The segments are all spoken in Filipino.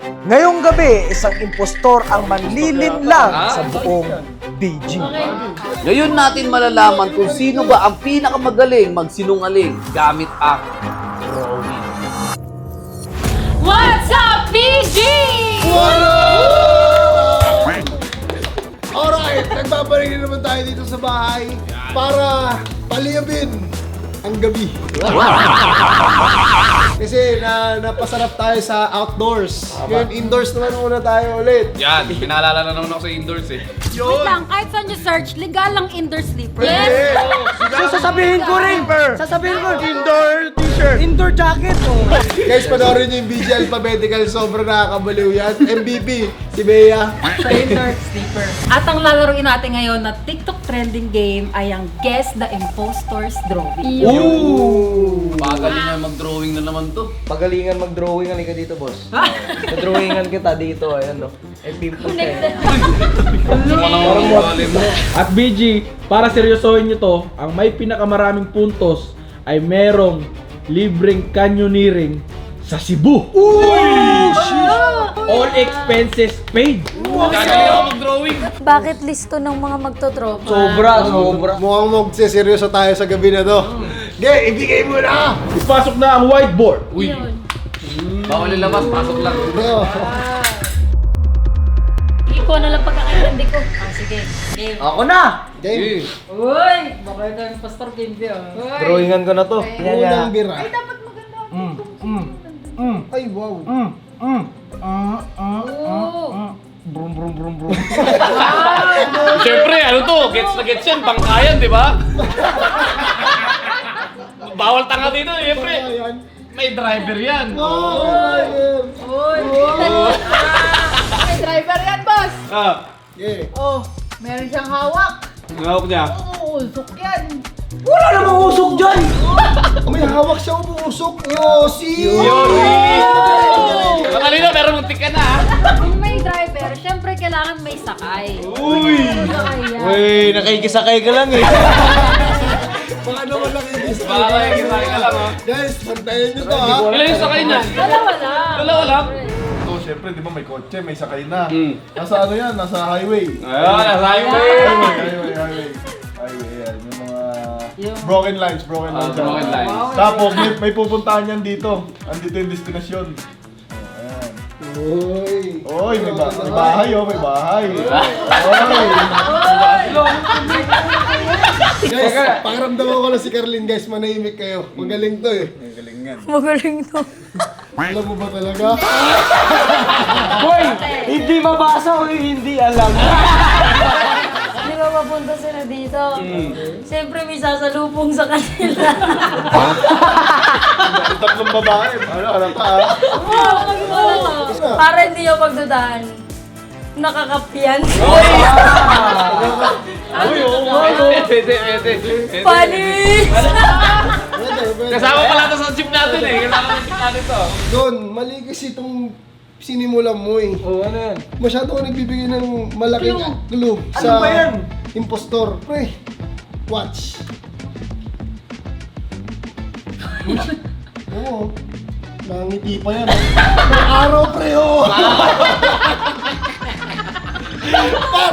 Ngayong gabi, isang impostor ang manlilinlang sa buong BG. Ngayon natin malalaman kung sino ba ang pinakamagaling magsinungaling gamit ang drawing. What's up, PG? Alright, nagbabalik na naman tayo dito sa bahay para paliyabin ang gabi. Kasi napasarap tayo sa outdoors. Ngayon, indoors naman muna tayo ulit. Yan, pinaalala na naman ako sa indoors eh. Wait lang, kahit saan nyo search, legal lang indoor sleeper. Yes! Sasabihin ko rin, indoor t-shirt, indoor jacket. Guys, panoorin nyo yung BG Alphabetical. Sobrang nakakabaliw yan. MVP, si Bea. Indoor sleeper. At ang lalaroin natin ngayon na TikTok trending game ay ang Guess the Impostor's Drawing. Magaling na mag-drawing na naman to. Pagalingan mag-drawing, halika dito, boss. Mag-drawingan kita dito, ayan no. Eh, pimple At BG, para seryosohin nyo to, ang may pinakamaraming puntos ay merong libreng canyoneering sa Cebu. All expenses paid. Gagaling ako mag-drawing. Bakit listo ng mga magtotropa? Sobra. Mukhang magsiseryoso tayo sa gabi na to. Okay, ibigay mo na! Ipasok na ang whiteboard. Uy, bawal ilabas, pasok lang. Ikaw na lang pagkakaintindi ko. Ah, sige. Game. Ako na! Game. Uy! Baka ito yung Pastor Bimbi ah. Drawingan ko na to. Unang bira. Ay, dapat maganda. Ay, wow. Oo. Siyempre, ano to? Gets na gets yan, bangkayan, di ba? Bawal tanga dito, siyempre. May driver yan. Uy! May driver yan, boss! Ah, Yeah. Oh, meron siyang hawak. ngawak niya. Oo, usok yan. Wala namang usok dyan! May hawak siya umuusok. Yosi! Kanina, meron muntik ka na ah. Kung may driver, syempre kailangan may sakay. Uy! Sakay yan. Uy, nakikisakay ka lang eh. Baka naman nakikis. Baka nakikisakay ka lang, oh. Guys, pantayan nyo to ha. Ilan yung sakay niya? Dalawa lang. Dalawa lang? So, syempre, di ba may kotse, may sakay na. Hmm. Nasa ano yan? Nasa highway. Ayun, nasa highway. Highway, yan. Yung mga broken lines yan. broken lines. Tapos, may pupuntahan yan dito. Andito yung destinasyon. Ayan. Uy. Oy, may bahay, oh, may bahay. Guys, pakiramdaman ko na si Carlin, guys. Manahimik kayo. Magaling to eh. Magaling to. Alam mo ba talaga? Boy, hindi mabasa o hindi alam. Di ba papunta sila dito? Siyempre may sasalubong sa kanila. Yung tatlong babae. Ano ka ha? Para hindi yung pagdudahan. Nakakapian. Uy, oo. Pwede. Panis! Kasama pala ito sa jeep natin eh. Kasama sa jeep natin to. Don, mali kasi itong sinimulan mo eh. Oh, ano yan? Masyado ka nagbibigay ng malaking clue sa ba yan? impostor. Pre, watch. Oo. Nangiti pa yan. May araw, pre, oh!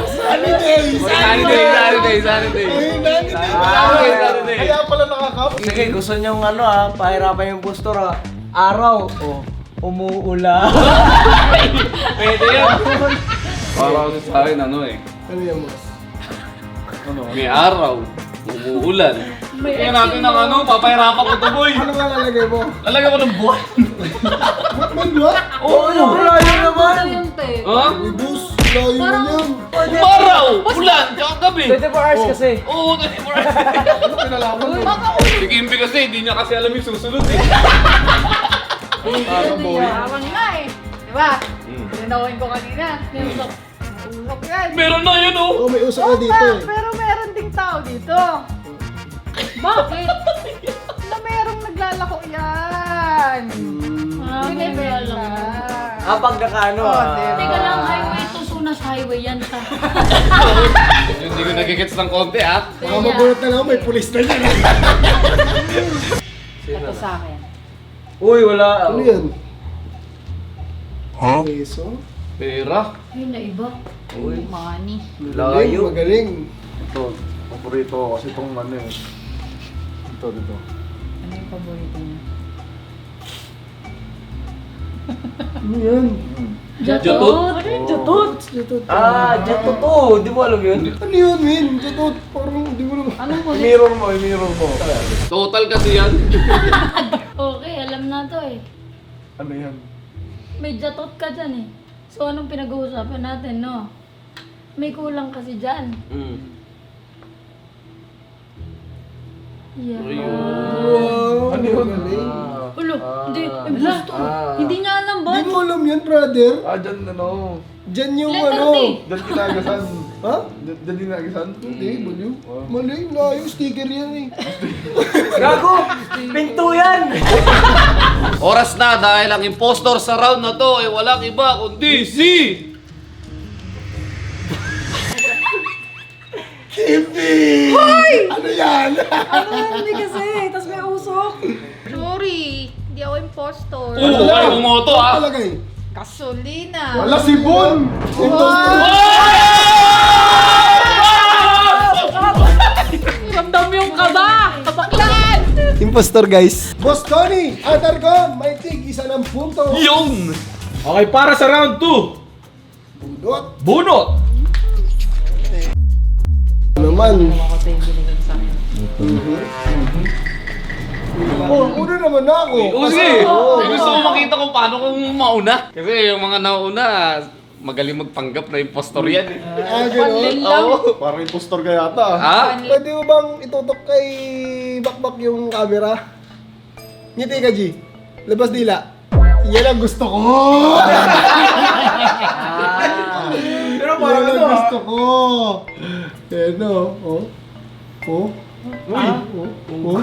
Sunny days! Saturday. Ay, nangiti pa yan. Kaya pala nakakap. Sige, gusto niyong pahirapan yung postor araw. Oh, umuula. Pwede yan. Para kasi sa akin ano eh. Ano yan, boss? May araw. Umuulan. Kaya natin ng ano, papahirapan ko to boy. Ano nga lalagay mo? Lalagyan ko ng buwan. What man ba? Oo. Layo naman. Ha? Bus, layo na yan. Umaraw! Ulan! Tsaka gabi! 24 hours kasi. Oo, 24 hours. Ano kinalaman mo? Si Kimby kasi, hindi niya kasi alam yung susunod eh. Awang nga eh. Diba? Tinawin ko kanina. Usok. Usok yan. Meron na yun oh! Oh, may usok na dito eh. Pero meron ding tao dito. Bakit? Na merong naglalako yan. Binibenta. Pag nakaano Teka lang, highway to Sunas Highway yan. Hindi ko nagigets ng konti ah. Baka magulat na lang, may pulis na yan. Ito sa akin. Uy, wala. Ano yan? Peso. Pera. Ayun na iba. Money. Layo. Magaling. Ito, paborito ko kasi itong ano eh. Ito, dito. Ano yung paborito niya? Ano yan? Jatot. Jatot. Ah, dito to. Di mo alam yun? Ano yun, Win? Jatot. Parang di mo naman. Anong huli? Mirror mo, mirror mo. Total kasi yan. Okay, alam na to eh. Ano yan? May jatot ka dyan eh. So anong pinag-uusapan natin, no? May kulang kasi dyan. Yeah. Ano yun? Ulo, hindi, impostor. Hindi niya alam ba? Di mo alam yan, brother. Ah, dyan ano. Diyan yung Letter ano. T. Dyan kinagasan. Ha? Dyan kinagasan? Hindi, baliw. Mali, layo. Sticker yan eh. Gago! Pinto yan! Oras na dahil ang impostor sa round na to ay walang iba kundi si... Kimby! Ano yan? Ano hindi kasi? Tapos may usok. Sorry, hindi ako impostor. Oo, kayo bumoto ah. Palagay. Gasolina. Wala si Bon! Ramdam yung kaba! Kabaklan! Impostor, guys. Boss Tony, Atarcon, may tig isa ng punto. Yun! Okay, para sa round 2. Budot. Bunot! Naman. Oh, una naman na ako. Oo, sige. Gusto ko makita kung paano kung mauna. Kasi yung mga nauna, magaling magpanggap na impostor yan eh. Ah, gano'n? Oo. Parang impostor ka yata. Ha? Pwede mo bang itutok kay Bakbak yung camera? Ngiti ka, G. Labas dila. Yan ang gusto ko! Pero Yan parang ang ano gusto ko! Yan o. Oh. Oh. Oh.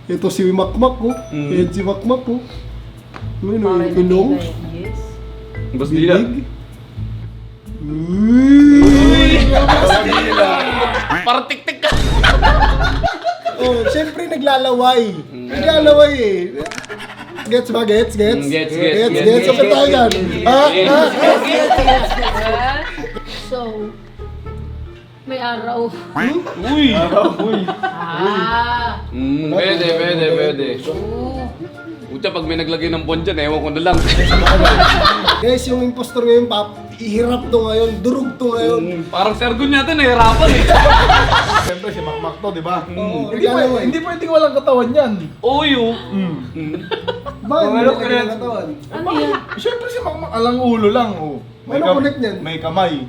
Ito si Makmak ko. Yan si Makmak ko. Ano yung ilong? Yes. Bas dila. Bibig. Uy! Parang tik-tik ka. Oh, syempre naglalaway. Naglalaway eh. Gets ba? Gets? Gets? Gets. Saan tayo dyan? Ha? Ha? So, may araw. Uy! Ah. Pwede. Puta, pag may naglagay ng buwan dyan, ewan ko na lang. Guys, yung impostor ngayon, Pap, ihirap to ngayon, durug to ngayon. Parang Sergun yata, nahirapan eh. Siyempre si Makmak to, di ba? Naglalaway. Hindi pwedeng walang katawan yan. Oo yun. Bakit Ano mo kaya- katawan? Ano yan? Siyempre si Makmak, alang ulo lang. Oh. Ano connect niyan? May kamay.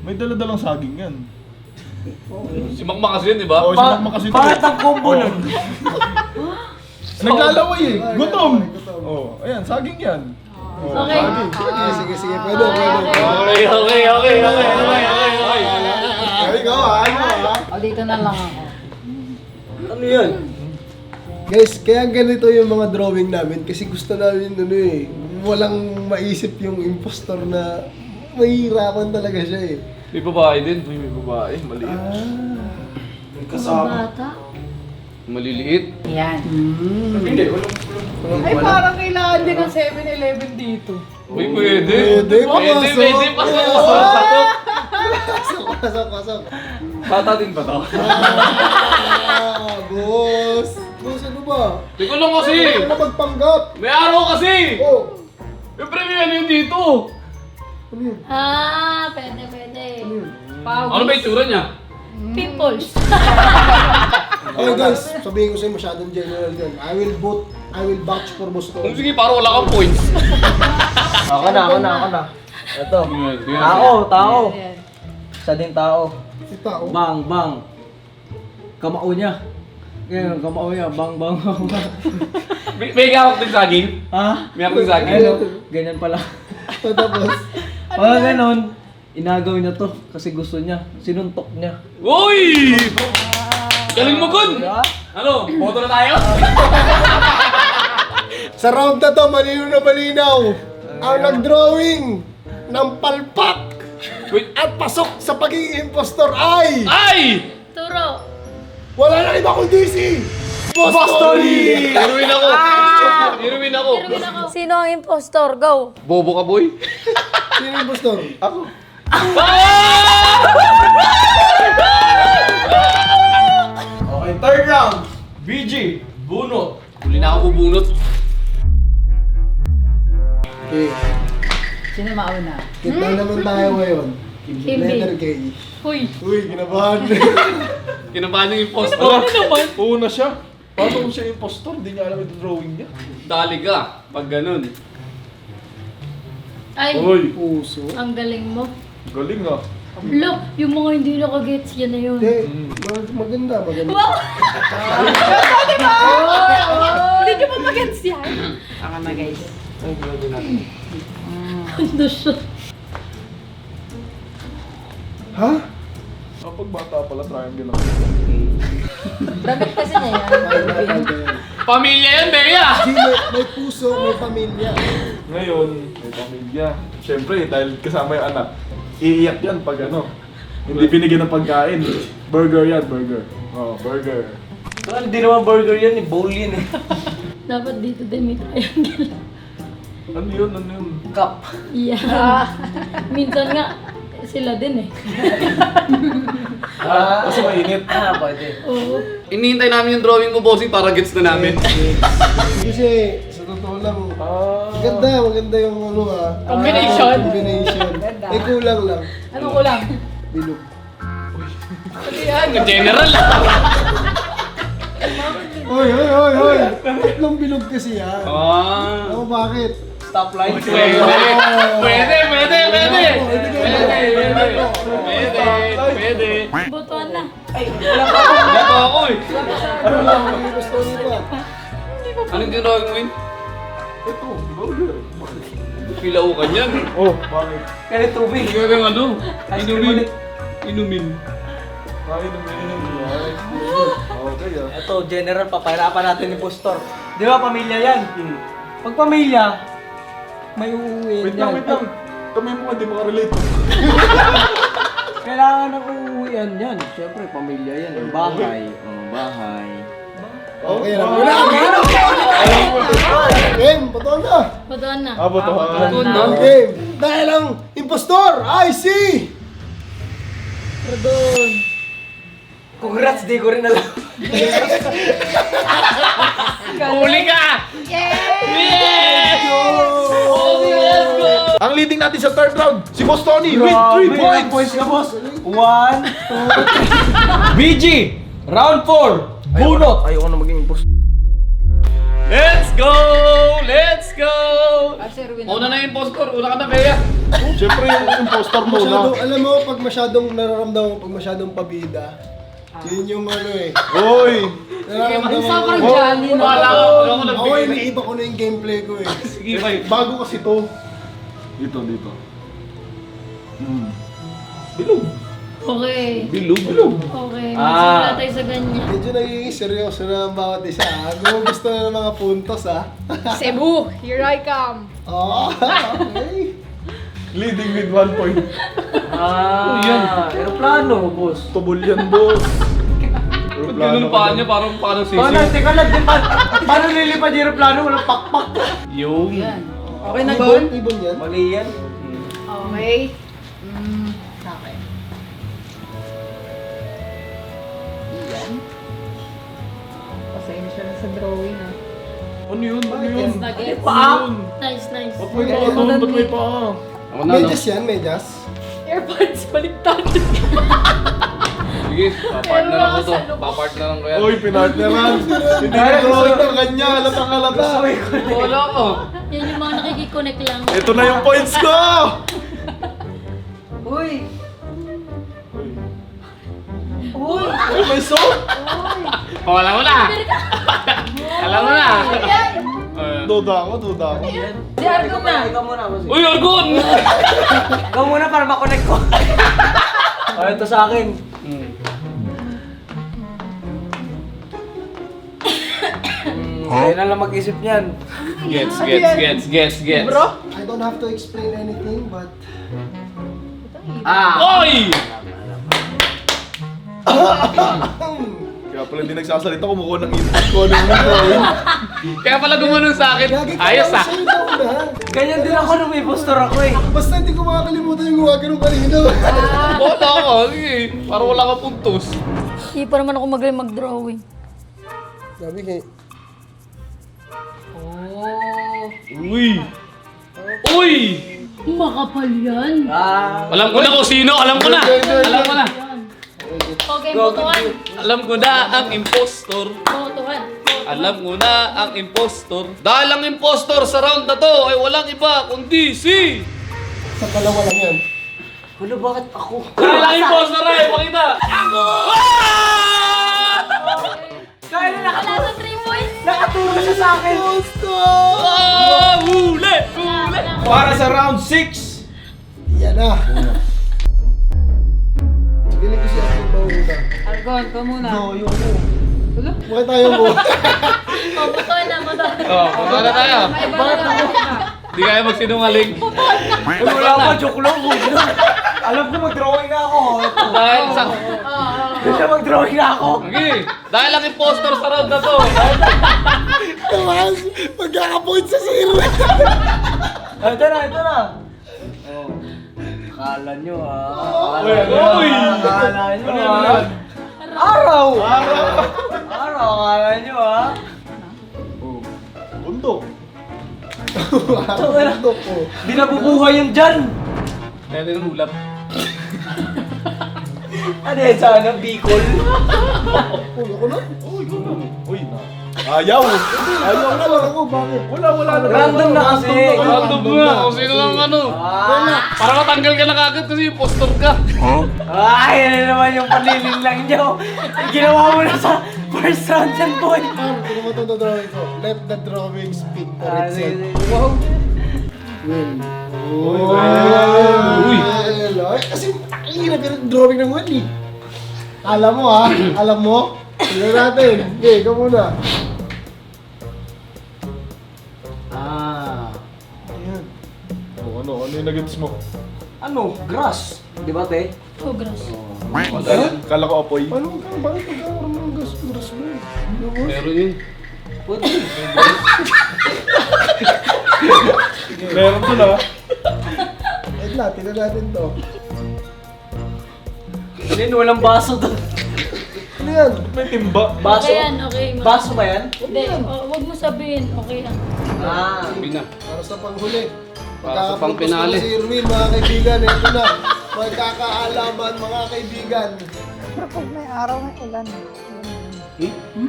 May daladalang saging yan. Si Makmak kasi yun, di ba? Oh, si Makmak kasi to. Bakit ang combo nun? Naglalaway eh. Gutom. Oh, ayan, saging yan. Oh, Okay. Sige, pwede. Okay. Ay, ikaw ha. O, dito na lang ako. Ano yan? Guys, kaya ganito yung mga drawing namin kasi gusto namin walang maisip yung impostor na mahihirapan talaga siya eh. May babae din. Uy, may babae. Maliit. Bata. Maliliit. Yan. Ay, Parang kailangan din ng 7-Eleven dito. Uy, pwede. Pwede, Pasok. Bata din ba to? Boss. Boss, ano ba? Di ko lang kasi. Ano magpanggap? May araw kasi. Oh. May premium yun dito. Ano yun? Ah, pwede. Ano ba yung tsura niya? Pimples. Okay guys, sabihin ko sa'yo masyadong general yan. I will vouch for Boss Kung Tony. sige, parang wala kang points. Ako na. Ito. Tao. Isa din tao. Si tao. Bang. Kamao niya. Ngayon, kamao niya. Bang. May gawak din saging? Ha? May akong saging? Ano? Ganyan pala. Tapos, Pag ganon, inagaw niya to kasi gusto niya. Sinuntok niya. Uy! Galing mo, Gun! Ano? Boto na tayo? sa round na to, malinaw. Ang nag-drawing ng palpak Wait. at pasok sa pagiging impostor ay Ay! Turo. wala na iba kundi si Bostoni! Inuwin ako! Inuwin ako! Sino ang impostor? Go! Bobo ka, boy? Sino yung impostor? Ako. Okay, third round. BG, bunot. Huli na ako bubunot. Okay. Sino mauna? Kita naman tayo ngayon. Kimby. Letter K. Huy! Uy, kinabahan. Kinabahan yung impostor. Una siya. Paano kung siya impostor? Hindi niya alam yung drawing niya. Dali ka. Pag ganun. Ay! Uy, Puso. Ang galing mo. galing ah. Look, yung mga hindi nakagets, yan na yun. Hindi, maganda, maganda. Wow! Hindi nyo ba mag-gets yan? Ako na guys. Ano siya? Ha? Kapag bata pala, triangle lang. Damit kasi niya yan. Pamilya yan, Bea! Hindi, may puso, may pamilya. Ngayon, may pamilya. Siyempre, dahil kasama yung anak, iiyak yan pag ano. Hindi binigyan ng pagkain. Burger yan, burger. Oh, burger. Hindi naman burger yan, bowl yan eh. Dapat dito din may triangle. Ano yun, ano yun? Cup. Yeah. Minsan nga, sila din eh. Kasi mainit. Pwede. Oo. Inihintay namin yung drawing ko, bossing, para gets na namin. Kasi, sa totoo lang, maganda yung ano Combination. Combination. May kulang lang. Ano ko lang? Bilog. General ah! Hoy! Tatlong bilog kasi yan. Ah. Ako bakit? Stoplight. Pwede! Pwede! Pwede! Pwede! Pwede! Botohan na. Dito ako eh! Ano lang, may gusto nito. Anong ginawag mo yun? Ito, burger. Pilaukan yan. Oh, bakit? Kaya tubig. Hindi ka ano? Inumin. Inumin. Kain ng mainit. Okay ah. Ito, general, papahirapan natin yung impostor. Di ba, pamilya yan? Pag pamilya, may uuwiin Wait lang, yan. wait lang. Kami mo hindi makarelate. Kailangan ng uuwian yan. Siyempre, pamilya yan. Bahay. Bahay. Okay lang. Game, patuan na. Botohan na. Botohan. Game. Dahil ang impostor, I see! Pardon. Congrats, di ko rin alam. Huli ka! Ang leading natin sa third round, si Boss Tony with 3 Ilang points. ka, boss? 1, 2, BG, round 4. Bunot. Ayoko na maging impostor. Let's go! Let's go! Kasi Ruin. Una na yung impostor. Una ka na, Bea. Siyempre yung impostor muna. Masyadong, alam mo, pag masyadong nararamdaman mo, pag masyadong pabida, yun yung ano eh. Hoy! Nararamdaman Sa mo. parang Johnny na. Wala ko. Wala ko Ako nagbigay. iniiba ko na yung gameplay ko eh. Sige, bye. Bago kasi to. Dito. Bilog. Okay. Bilog. Okay. Magsimula tayo sa ganyan. Medyo nagiging seryoso na ang bawat isa. Gusto na ng mga puntos ah. Cebu, here I come. Oh, okay. Leading with 1 point. Aeroplano, boss. Tubol yan, boss. Ba't ganun pa niya? Parang sisi. Teka lang, paano lilipad yung aeroplano? Walang pakpak. Yung. Yan. Okay na, Ibon, Gon? ibon yan. Mali yan. Okay. Okay. Yan. Pasensya na sa drawing ah. Ano yun? Gets na gets. Nice, nice. Ba't may paa doon? Ba't may paa? Ako na, no? Medyas yan, medyas. Airpods, baliktad. Sige, papartner ako to. Papartner ko yan. Oy, pinartneran. Hindi na drawing ng kanya. Halatang halata. Wala ko. Yan yung mga nakikiconnect lang. Ito na yung points ko! Uy! Uy! Uy, may soap! Alam mo na! Alam mo na! Duda ako. Si Argon na. Ikaw muna, boss. Uy, Argon! Ikaw muna para makonect ko. Ito sa akin. Kaya na lang mag-isip niyan. Gets. Bro? I don't have to explain anything, but... Oy! Kaya pala hindi nagsasalita, kumukuha ng input ko. Ano yung drawing? Kaya pala gumanon sa akin. Gagi ka Ayos lang ah. sa'yo daw na. Ganyan din ako nung may impostor ako eh. Basta hindi ko makakalimutan yung gumagano kanina. Wala ka. Sige. Para wala ka puntos. Hindi pa naman ako magaling mag-drawing. Sabi kay... Uy! Uy! Makapal yan. Alam ko na kung sino. Alam ko na. Alam ko na. Okay, botohan. Alam ko na ang impostor. Botohan. Alam ko na ang impostor. Dahil ang impostor sa round na to ay walang iba kundi si... Sa dalawa lang yan. Wala, bakit ako? Dahil ang impostor ay pakita. Kaya na Wala sa 3 points. nakaturo siya sa akin. Ah! Huli! Huli! Para sa round 6, Yan na. Piling ko siya ang mauuna. Argon, ka muna. Bakit tayo mo? Oh, botohan na, botohan. Punta na tayo. May iba na lang. Hindi kaya magsinungaling. Wala pa, joke lang. Alam ko mag-drawing na ako. Dahil sa... Kasi mag-drawing na ako. Okay. Dahil ang impostor sa round na to. Tamas, magkakapoint sa zero. Ito na. Oh. Akala nyo Uy! Akala nyo Araw! Akala nyo Bundok. Bundok ko. Di nabubuhay yung dyan. Kaya din ang hulap. Ano yan sa ano? Bicol? Pulo ko na. Uy, na. Ayaw. Ayaw Ano lang ako, bakit? Wala na. Random na kasi. Random nga. Kung sino lang ano. Para matanggal ka na kagad kasi impostor ka. Ay, ano naman yung panlilin lang nyo. Ginawa mo na sa first round yan, boy. Ano mo itong drawing ko? Let the drawing speak for Ah, itself. Wow. Will. Uy. Ay, kasi ang hirap yung drawing ng one eh. Alam mo ha? Alam mo? Tignan natin. Okay, ikaw muna. Ayan. Ano yung nagets mo? Ano? Grass. Di ba, te? Oh, grass. Kala ko apoy. Ano ka? Bakit magkakaroon ng gas mo? Meron yun. Meron to na. Wait lang, tignan natin to. Hindi, walang baso doon. Ano yan? May timba. Baso? Okay yan, okay. Baso ba yan? Hindi, wag mo sabihin, okay yan. Ah. Pina. Para sa panghuli. Para sa Pagkakapagpos pangpinali. ko si Irwin, mga kaibigan. Ito na. Magkakaalaman, mga kaibigan.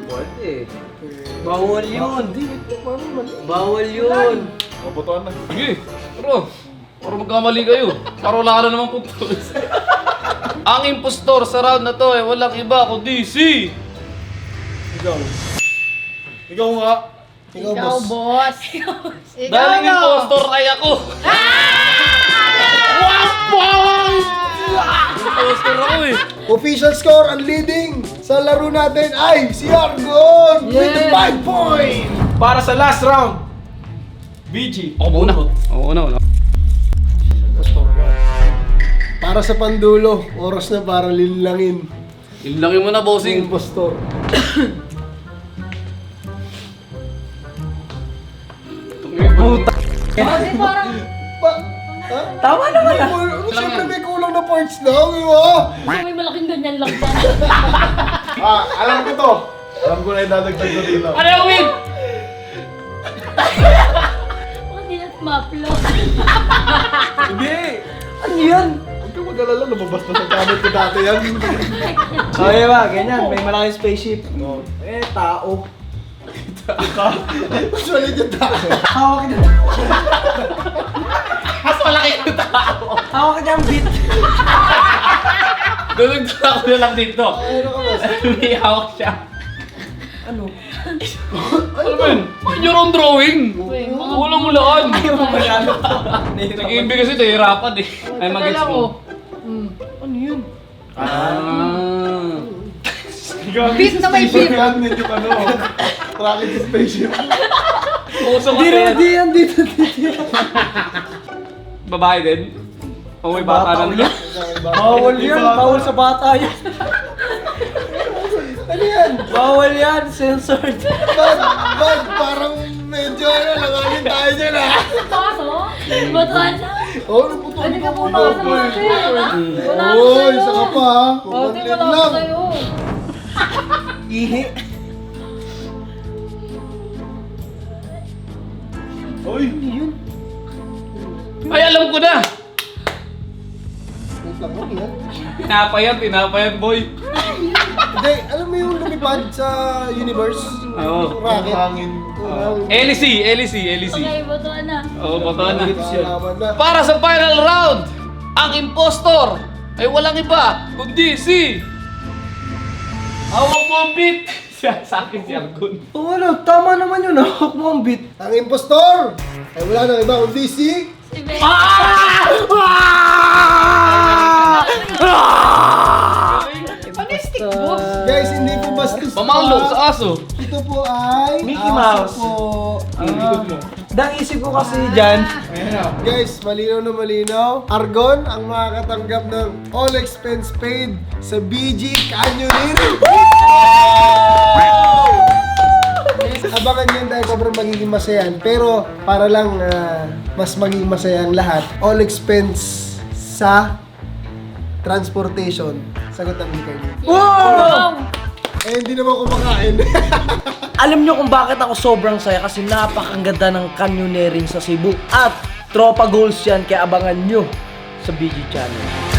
Pwede. Bawal yun. Hindi, paano mali? Bawal yun. Mabutuan na. Sige. Pero, para magkamali kayo. Para wala ka na naman puntos. Ang impostor sa round na to ay walang iba kundi si... Ikaw. Ikaw nga. Ikaw, boss. Dahil ang impostor ay ako. Impostor ako eh. Official score, ang leading sa laro natin ay si Argon with 5 points. para sa last round, BG. Ako muna. Ako muna. Para sa pandulo, oras na para linlangin. Ilangin mo na, Yung bossing. impostor. Puta. Kasi parang, Ha? Tama naman ah. Siyempre may kulang na parts daw, di ba? may malaking ganyan lang dyan. Alam ko to. Alam ko na yung dadagdag ko dito. Ano yung win? Bakit di natin ma-upload? Hindi. Ano yan? Huwag ka mag-alala, lumabas na sa gamit ko dati yan. Okay ba, ganyan. May malaking spaceship. Eh, tao. Mas malit yung tao. Hawak niya. Mas malaki yung tao. Hawak niya ang beat. Dulog-dulog ako na lang dito. Ano ka ba? May hawak siya. Ano? Ano ba yun? Your own drawing. Walang mulaan. Ayaw mo masyado. Nag-iibig kasi nahihirapan eh. Ay mag-gets mo. Ano yun? Ah. Beat na may beat. Yan, medyo ano. Tracking sa spaceship. Puso Hindi kasi naman yan. di yan. Dito. Babae din. O may bata na nila. Bawal yan. Bawal sa bata yan. Ano Ano yan? Bawal yan, censored. Bad, parang medyo langanin tayo dyan Paso? Batuan na. Oh, ano po to? Pwede ka pumasok natin. Wala ako Oy, sa'yo. isa ka pa ha. Ate, Mabaglit wala ako lang. sa'yo. Ihi. Uy! Ay, alam ko na! Wait lang, ano yan? Tinapayan, boy. Hindi, alam mo yung lumipad sa universe? Oo. Rocket. Hangin. LC. Okay, batuan na. Oo, bata na. Nalaman na. Para sa final round, ang impostor ay walang iba, kundi si... Hawak mo ang beat! Sa akin si Argon. Oo, ano, tama naman yun. Hawak mo ang beat. Ang impostor ay wala nang iba kundi si... Si Ben. Panistik mo. Guys, hindi po bastos Pamalo sa aso. Ito po ay... Mickey aso Mouse. po. Dang isip ko kasi dyan, Guys, malinaw na malinaw. Argon ang makakatanggap ng all expense paid sa BG Canyoneering. Abangan yan dahil sobrang magiging masayan. Pero para lang mas maging masaya ang lahat, all expense sa transportation. Sagot ang bigay niyo. Wow! Eh, hindi naman kumakain. alam nyo kung bakit ako sobrang saya kasi napakaganda ng canyoneering sa Cebu. At tropa goals yan, kaya abangan nyo sa BG Channel.